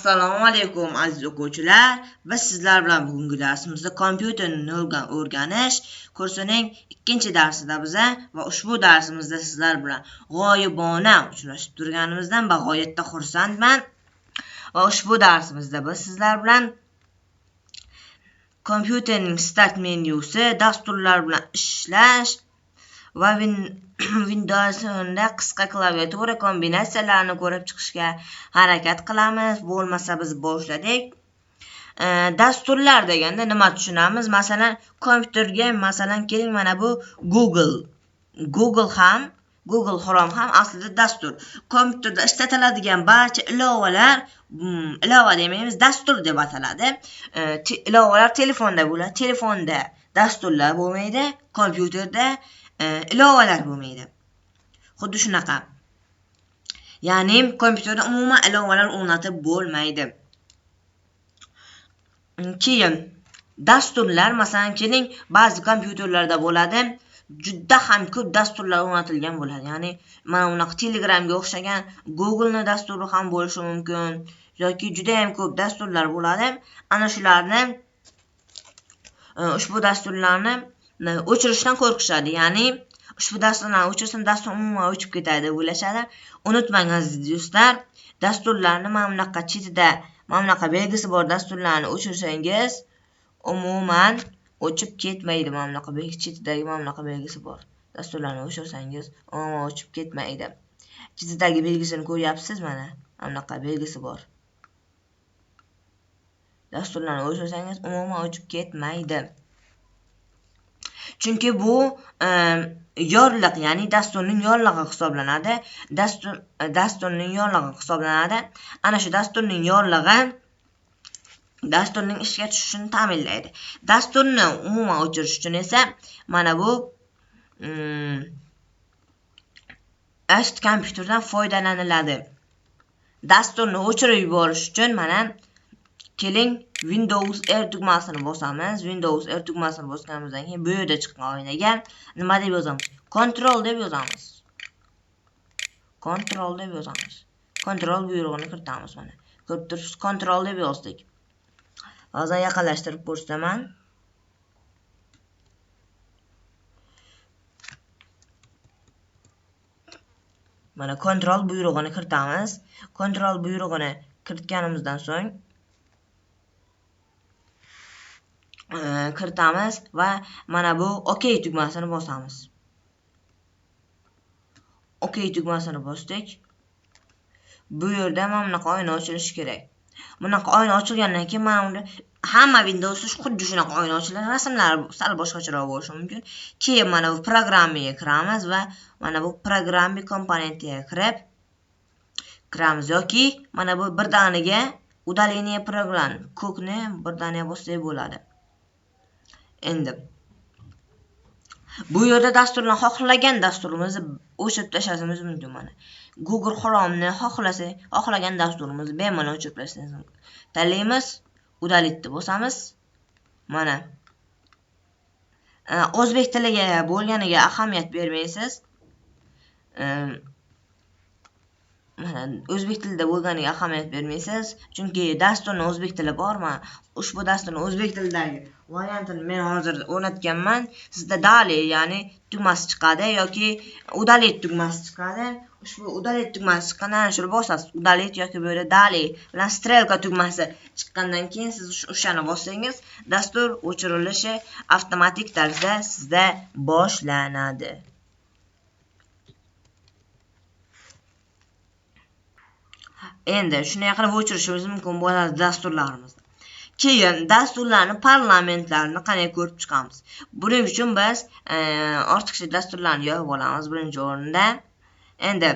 Assalomu alaykum aziz o'quvchilar. Biz sizlar bilan bugungi darsimizda kompyuterni o'rganish kursining 2-darsida biza va ushbu darsimizda sizlar bilan g'oyibona uchrashib turganimizdan bag'oyatda xursandman. Va ushbu darsimizda biz sizlar bilan kompyuterning start menyusi, dasturlar bilan ishlash va Windows'da qisqa klaviatura kombinatsiyalarini ko'rib chiqishga harakat qilamiz. Bo'lmasa biz boshladik. Dasturlar deganda nima tushunamiz? Masalan, kompyuterga keling, mana bu Google Chrome ham aslida dastur. Kompyuterda ishlatiladigan barcha ilova demaymiz, dastur deb ataladi. Ilovalar telefonda bo'ladi. Telefonda dasturlar bo'lmaydi, kompyuterda ilovalar bo'lmaydi. Xuddi shunaqa. Ya'ni kompyuterda umuman ilovalar o'rnatib bo'lmaydi. Keyin dasturlar, masalan, keling, ba'zi kompyuterlarda bo'ladi, juda ham ko'p dasturlar o'rnatilgan bo'ladi. Ya'ni mana bunaqa Telegramga o'xshagan Google'ning dasturi ham bo'lishi mumkin yoki juda ham ko'p dasturlar bo'ladi. Ana shularni ushbu dasturlarni o'chirishdan qo'rqishadi. Ya'ni ushbu dasturlarni o'chirsam dastur umuman o'chib ketadi deb o'ylashadi. Unutmang aziz do'stlar, dasturlarni mana bunaqa chetida mana bunaqa belgisi bor dasturlarni o'chirsangiz umuman o'chib ketmaydi. Mana bunaqa chetidagi mana bunaqa belgisi bor dasturlarni o'chirsangiz umuman o'chib ketmaydi. Chetidagi belgisini ko'ryapsiz, mana bunaqa belgisi bor. Dasturlarni o'chirsangiz umuman o'chib ketmaydi. Chunki bu yorliq, ya'ni dasturning yorlig'i hisoblanadi. Dasturning yorlig'i hisoblanadi. Ana shu dasturning yorlig'i dasturning ishga tushishini ta'minlaydi. Dasturni umuman o'chirish uchun esa mana bu ast kompyuterdan foydalaniladi. Dasturni o'chirib yuborish uchun mana keling, Windows R tugmasini bosamiz. Windows R tugmasini bosganimizdan keyin bu yerda chiqqan oynaga nima deb yozamiz? Control deb yozamiz. Control buyrug'ini kiritamiz mana. Ko'rib turibsiz, Control deb yozdik. Hozir yaqinlashtirib ko'rsataman. Mana Control buyrug'ini kiritamiz. Control buyrug'ini kiritganimizdan so'ng kiritamiz va mana bu OK tugmasini bosamiz. OK tugmasini bosdik. Bu yerda mana bunaqa oyna ochilishi kerak. Bunaqa oyna ochilgandan keyin mana unda hamma Windows xuddi shunaqa oyna ochiladi. Rasmlari sal boshqacharoq bo'lishi mumkin. Keyin mana bu programmaga kiramiz va mana bu programma komponentiga kiramiz yoki mana bu birdaniga удаление program ko'kni birdaniga bossak bo'ladi. Endi bu yerda dasturlarni xohlagan dasturimizni o'chirib tashlashimiz mumkin. Mana Google Chrome'ni xohlagan dasturimizni bemalol o'chirib tashlashimiz mumkin. Tanlaymiz, udalitni bosamiz. Mana o'zbek tiliga bo'lganiga ahamiyat bermaysiz. Mana o'zbek tilida bo'lganiga ahamiyat bermaysiz, chunki dasturning o'zbek tili bormi? Ushbu dasturning o'zbek tilidagi variantini men hozir o'rnatganman. Sizda dali, ya'ni tugmasi chiqadi yoki udalit tugmasi chiqadi. Ushbu udalit tugmasi chiqqandan shuni bosasiz. Udalit yoki bu yerda dali bilan strelka tugmasi chiqqandan keyin siz o'shani bossangiz, dastur o'chirilishi avtomatik tarzda sizda boshlanadi. Endi shunday qilib o'chirishimiz mumkin bo'ladi dasturlarimizni. Keyin dasturlarni parlamentlarini qanday ko'rib chiqamiz? Buning uchun biz ortiqcha dasturlarni yozib olamiz birinchi o'rinda. Endi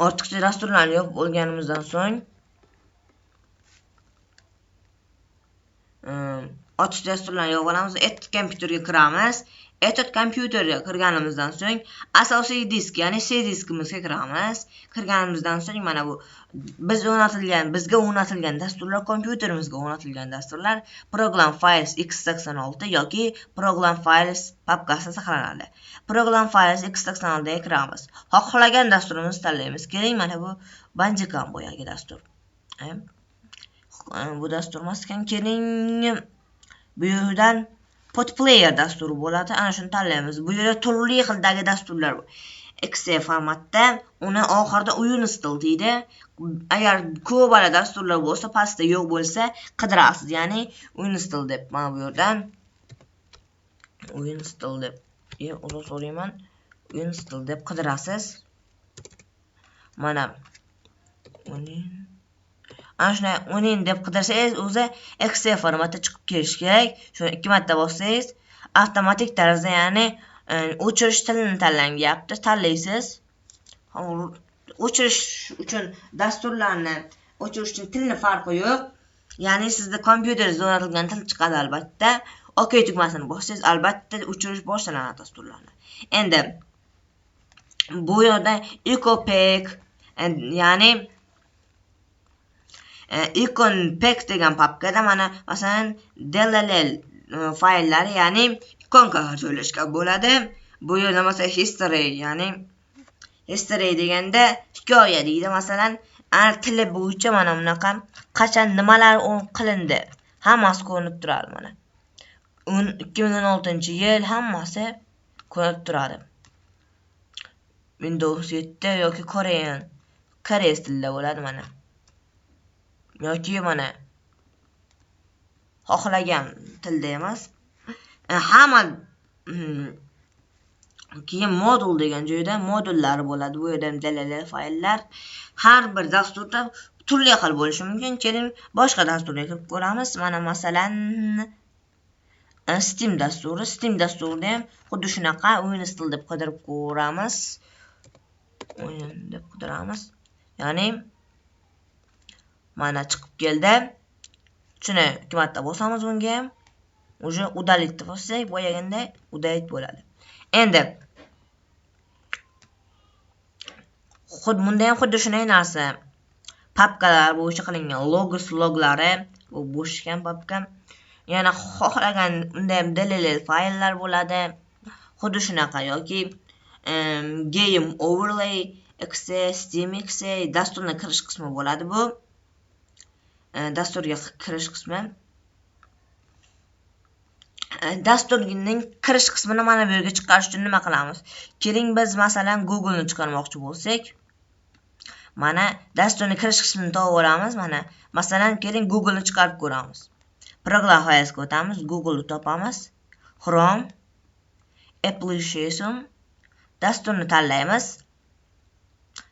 ortiqcha dasturlarni yozib olganimizdan so'ng ortiqcha dasturlarni yozib olamiz. Kompyuterga kiramiz. Etod kompyuterga kirganimizdan so'ng asosiy disk, ya'ni C diskimizga kiramiz. Kirganimizdan so'ng mana bu bizga o'rnatilgan dasturlar, kompyuterimizga o'rnatilgan dasturlar Program Files x86 yoki Program Files papkasida saqlanadi. Program Files x86 ga kiramiz. Xohlagan dasturimizni tanlaymiz. Keling, mana bu Bandicam boyagi dastur. Bu dastur emaskan, keling bu yerdan Podplayer dasturi bo'ladi. Ana shuni tanlaymiz. Bu yerda turli xildagi dasturlar bor. Exe formatda uni oxirida uinstall deydi. Agar ko'p dasturlar bo'lsa, pastda yo'q bo'lsa, qidirasiz. Ya'ni uinstall deb mana bu yerdan uinstall deb uzr so'rayman. Uinstall deb qidirasiz. Mana ana shunday unin deb qidirsangiz o'zi Exe formatda chiqib kelishi kerak. Shuni 2 marta bossangiz avtomatik tarzda, ya'ni o'chirish tilini tanlanmayapti, tanlaysiz. O'chirish uchun dasturlarni o'chirish uchun tilni farqi yo'q. Ya'ni sizda kompyuteringizga o'rnatilgan til chiqadi albatta. OK tugmasini bossangiz albatta o'chirish boshlanadi dasturlarni. Endi bu yerda EcoPack, ya'ni IconPack degan papkada mana masalan DLL faylari, ya'ni ikonkalar joylashgan bo'ladi. Bu yerda masalan history, ya'ni history deganda hikoya deydi. Masalan, tili bo'yicha mana bunaqa qachon nimalar qilindi, hammasi ko'rinib turadi mana. 2016-yil hammasi ko'rinib turadi. Windows 7 yoki koreys tilida bo'ladi mana. Yoki mana xohlagan tilda emas. Hamma keyin modul degan joyda modullar bo'ladi. Bu yerda DLL fayllar. Har bir dasturda turli xil bo'lishi mumkin. Keling, boshqa dasturga kirib ko'ramiz. Mana masalan Steam dasturi. Steam dasturida ham xuddi shunaqa uinstall deb qidirib ko'ramiz. Ya'ni mana chiqib keldi. Shuni 2 marta bosamiz bunga ham. Уже удалить deb bossak, boyaganday удалить bo'ladi. Endi bunda ham xuddi shunday narsa. Papkalar bo'yicha qilingan loglari, bu bo'shgan papka. Yana xohlagan unda ham DLL fayllar bo'ladi. Xuddi shunaqa yoki Game Overlay, Exe, Steam Exe dasturga kirish qismi bo'ladi bu. Dasturga kirish qismi. Dasturning kirish qismini mana bu yerga chiqarish uchun nima qilamiz? Keling, biz masalan Google ni chiqarmoqchi bo'lsak, mana dasturning kirish qismini topib olamiz. Mana masalan, keling Google ni chiqarib ko'ramiz. Program Filesga o'tamiz, Google ni topamiz. Chrome Application dasturni tanlaymiz.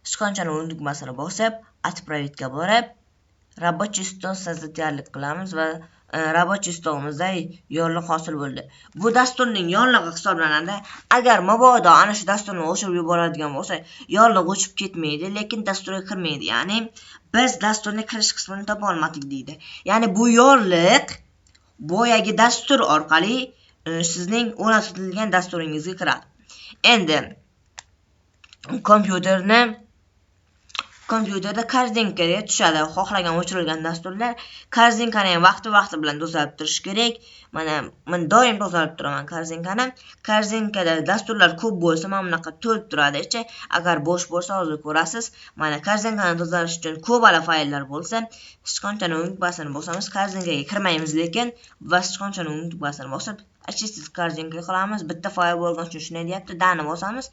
Ishqonchani o'ng tugmasini bosib, Отправить ga borib, Рабочий stol tayyorlik qilamiz va Рабочий stolımizda yorliq hosil bo'ldi. Bu dasturning yorlig'i hisoblanadi. Agar mabodo ana shu dasturni o'chirib yuboradigan bo'lsa, yorliq o'chib ketmaydi, lekin dasturga kirmaydi. Ya'ni biz dasturning kirish qismini topa olmadik deydi. Ya'ni bu yorliq boyagi dastur orqali sizning o'rnatilgan dasturingizga kiradi. Endi kompyuterda kardinkaga tushadi. Xohlagan o'chirilgan dasturlar kardinkani ham vaqti bilan tozalab turish kerak. Mana men doim tozalab turaman kardinkani. Kardinkada dasturlar ko'p bo'lsa, mana bunaqa to'lib turadi ichi. Agar bo'sh bo'lsa, hozir ko'rasiz. Mana kardinkani tozalash uchun ko'p fayllar bo'lsa, sichqonchani o'ng tugmasini bosamiz. Kardinkaga kirmaymiz, lekin va sichqonchani o'ng tugmasini bosib achisiz kardinka qilamiz. Bitta fayl bo'lgan uchun shunday deyapti. Dani bosamiz.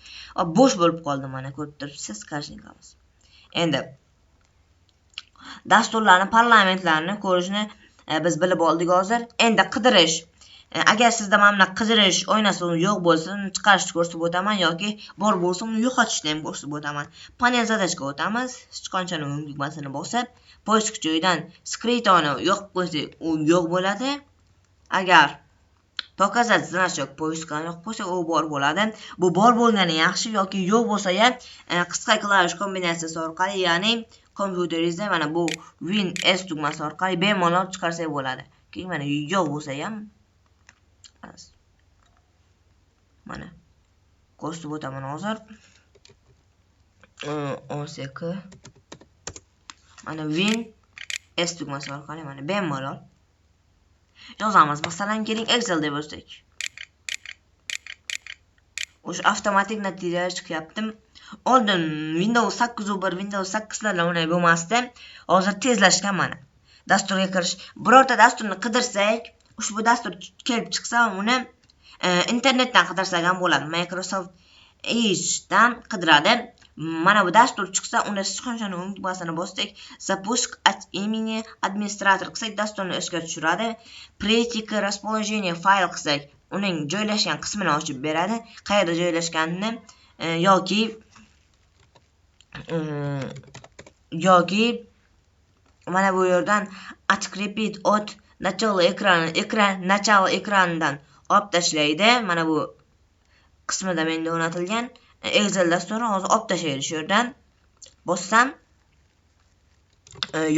Bo'sh bo'lib qoldi, mana ko'rib turibsiz kardinkamiz. Endi dasturlarni, parlamentlarni ko'rishni biz bilib oldik hozir. Endi qidirish. Agar sizda mana qidirish oynasi yo'q bo'lsa, uni chiqarishni ko'rsatib o'taman yoki bor bo'lsa, uni yo'qotishni ham ko'rsatib o'taman. Panel zadachga o'tamiz. Sichqonchani o'ng tugmasini bosib, poisk joyidan skritoni yo'q qo'ysak, u yo'q bo'ladi. Agar показать значок poiskni yo'q bo'lsa, u bor bo'ladi. Bu bor bo'lgani yaxshi yoki yo'q bo'lsa ham qisqa klavish kombinatsiyasi orqali, ya'ni kompyuteringizda mana bu Win S tugmasi orqali bemalol chiqarsak bo'ladi. Keyin mana yo'q bo'lsa ham Mana ko'rsatib o'taman hozir. 18 mana win s tugmasi orqali mana bemalol yozamiz. Masalan, keling Excel deb yozsak. O'sha avtomatik natija chiqyapti. Oldin Windows 8.1 Windows 8 lar unday bo'lmasdi. Hozir tezlashgan mana. Dasturga kirish. Birorta dasturni qidirsak, ushbu dastur kelib chiqsa, uni internetdan qidirsak ham bo'ladi. Microsoft Edge dan qidiradi. Mana bu dastur chiqsa, unda sichqonchani tugmasini bossak, запуск от имени администратор qilsak, dasturni ishga tushiradi. Пройти расположение fayl qilsak, uning joylashgan qismini ochib beradi. Qayerda joylashganini yoki mana bu yerdan открепить от начала начало ekranidan olib tashlaydi. Mana bu qismida menda o'rnatilgan Excel dasturi hozir olib tashlaydi shu yerdan. Bossam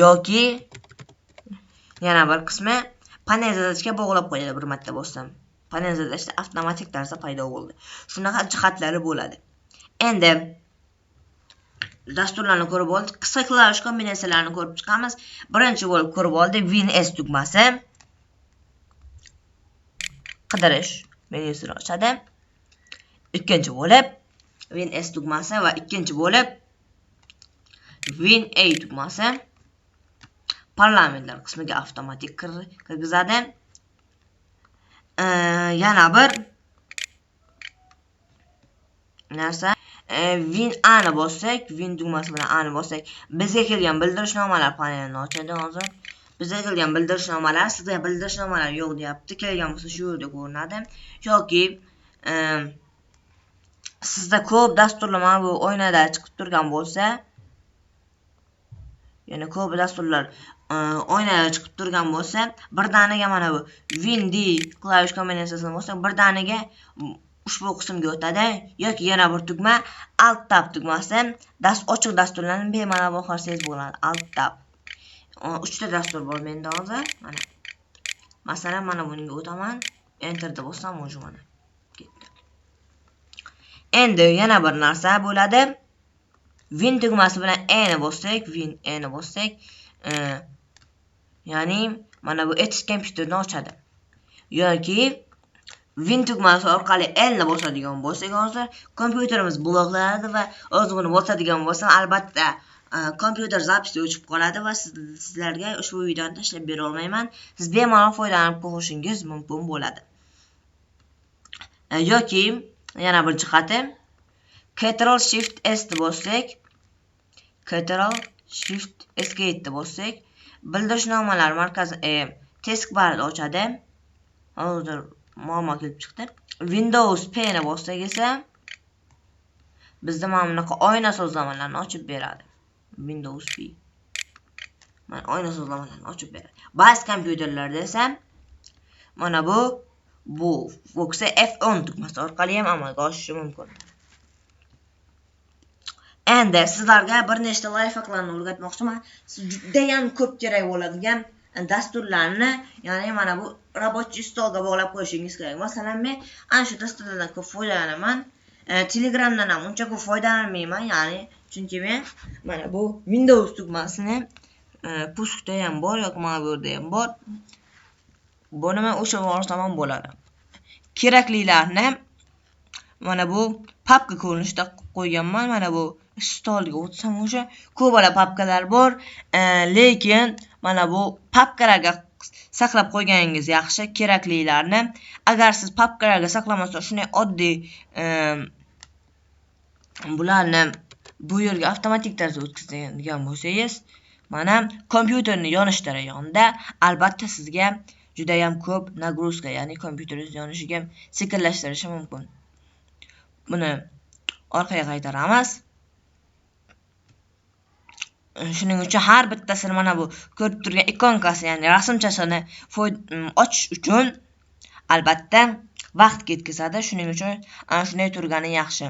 yoki yana bir qismi panel zadachga bog'lab qo'yadi bir marta bossam. Panel zadachda avtomatik tarzda paydo bo'ldi. Shunaqa jihatlari bo'ladi. Endi dasturlarni ko'rib oldik. Qisqa klavish kombinatsiyalarini ko'rib chiqamiz. Birinchi bo'lib ko'rib oldik Win S tugmasi. Qidirish menyusini ochadi. Ikkinchi bo'lib Win S tugmasi va ikkinchi bo'lib Win A tugmasi parlamentlar qismiga avtomatik kirgizadi. Yana bir narsa Win A ni bossak, Win tugmasi bilan A ni bossak, bizga kelgan bildirishnomalar panelini ochadi hozir. Bizga kelgan bildirishnomalar, sizga bildirishnomalar yo'q deyapti. Kelgan bo'lsa shu yerda ko'rinadi. Yoki sizda ko'p dasturlar mana bu oynada chiqib turgan bo'lsa, ya'ni ko'p dasturlar oynada chiqib turgan bo'lsa, birdaniga mana bu Win D klavish kombinatsiyasini bossak, birdaniga ushbu qismga o'tadi. Yoki yana bir tugma Alt Tab tugmasi ochiq dasturlarni bemalol boqarsangiz bo'ladi. Alt Tab. 3 ta dastur bor menda hozir. Mana. Masalan, mana bunga o'taman. Enter deb bossam o'sha mana. Ketdi. Endi yana bir narsa bo'ladi. Win tugmasi bilan E ni bossak, Win E ni bossak, ya'ni mana bu Edge kompyuterni ochadi. Yoki Win tugmasi orqali L ni bosadigan bo'lsak, hozir kompyuterimiz bloklanadi va o'zini bosadigan bo'lsam, albatta kompyuter zapisi o'chib qoladi va sizlarga ushbu videoni tashlab bera olmayman. Siz bemalol foydalanib ko'rishingiz mumkin bo'ladi. Yoki yana bir jihati Ctrl Shift S ni bossak, Ctrl Shift Escape ni bossak, bildirishnomalar markazi taskbarni ochadi. Hozir muammo kelib chiqdi. Windows P ni bossak esa bizda mana bunaqa oyna sozlamalarni ochib beradi. Windows P. Mana oyna sozlamalarni ochib beradi. Ba'zi kompyuterlarda esa mana bu bo'lsa F10 tugmasi orqali ham amalga oshishi mumkin. Endi sizlarga bir nechta lifehacklarni o'rgatmoqchiman. Siz juda ham ko'p kerak bo'ladigan dasturlarni, ya'ni mana bu рабочий stolga bog'lab qo'yishingiz kerak. Masalan, men ana shu dasturlardan ko'p foydalanaman. Telegramdan ham uncha ko'p foydalanmayman, ya'ni chunki men mana bu Windows tugmasini puskda ham bor yoki mana bu yerda ham bor. Buni men o'sha borsam ham bo'ladi. Keraklilarni mana bu papka ko'rinishida qo'yganman. Mana bu stolga o'tsam o'sha ko'pala papkalar bor, lekin mana bu papkalarga saqlab qo'yganingiz yaxshi, keraklilarni. Agar siz papkalarga saqlamasa, shunday oddiy bularni bu yerga avtomatik tarzda o'tkazadigan bo'lsangiz, mana kompyuterni yonish jarayonida albatta sizga juda ham ko'p nagruzka, ya'ni kompyuteringiz yonishiga sekinlashtirishi mumkin. Buni orqaga qaytaramiz. Shuning uchun har bittasini mana bu ko'rib turgan ikonkasi, ya'ni rasmchasini ochish uchun albatta vaqt ketkazadi. Shuning uchun ana shunday turgani yaxshi.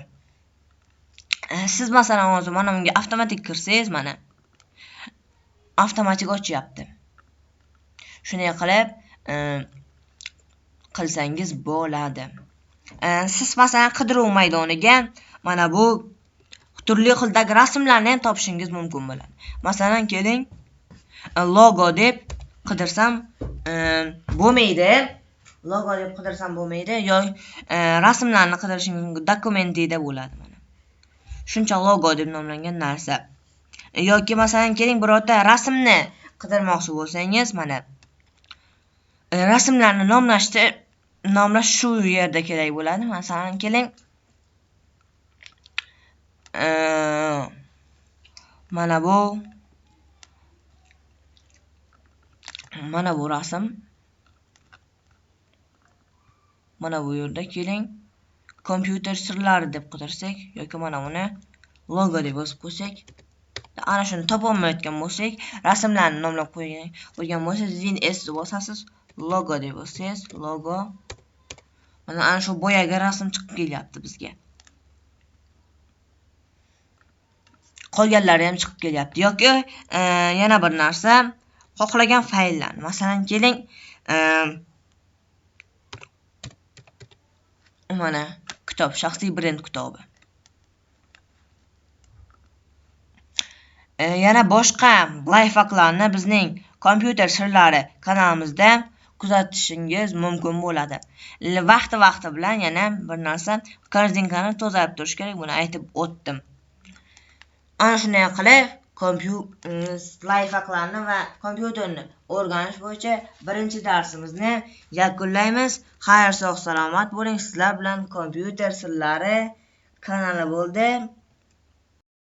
Siz masalan hozir mana bunga avtomatik kirsangiz, mana avtomatik ochyapti. Shunday qilib qilsangiz bo'ladi. siz masalan qidiruv maydoniga mana bu turli xildagi rasmlarni ham topishingiz mumkin bo'ladi. Masalan, keling, logo deb qidirsam bo'lmaydi. Logo deb qidirsam bo'lmaydi. Yoki rasmlarni qidirishingiz mumkin. Dokumentida bo'ladi mana. Shuncha logo deb nomlangan narsa. Yoki masalan, keling, birorta rasmni qidirmoqchi bo'lsangiz, mana rasmlarni nomlash shu yerda kerak bo'ladi. Masalan, keling, mana bu rasm. Mana bu yerda keling, kompyuter sirlari deb qidirsak yoki mana buni logo deb yozib qo'ysak, ana shuni topolmayotgan bo'lsak, rasmlarni nomlab qo'ygan bo'lsangiz, Win S bosasiz, logo deb yozsangiz, logo. Mana ana shu boyaga rasm chiqib kelyapti bizga. Qolganlari ham chiqib kelyapti. Yoki yana bir narsa, xohlagan fayllarni. Masalan, keling, mana kitob, shaxsiy brend kitobi. Yana boshqa layfhaklarni bizning kompyuter sirlari kanalimizda kuzatishingiz mumkin bo'ladi. Vaqti bilan yana bir narsa, korzinkani tozalab turish kerak, buni aytib o'tdim. Ana shunday qilib, layfhaklarni va kompyuterni o'rganish bo'yicha birinchi darsimizni yakunlaymiz. Xayr, sog' salomat bo'ling. Sizlar bilan kompyuter sirlari kanali bo'ldi.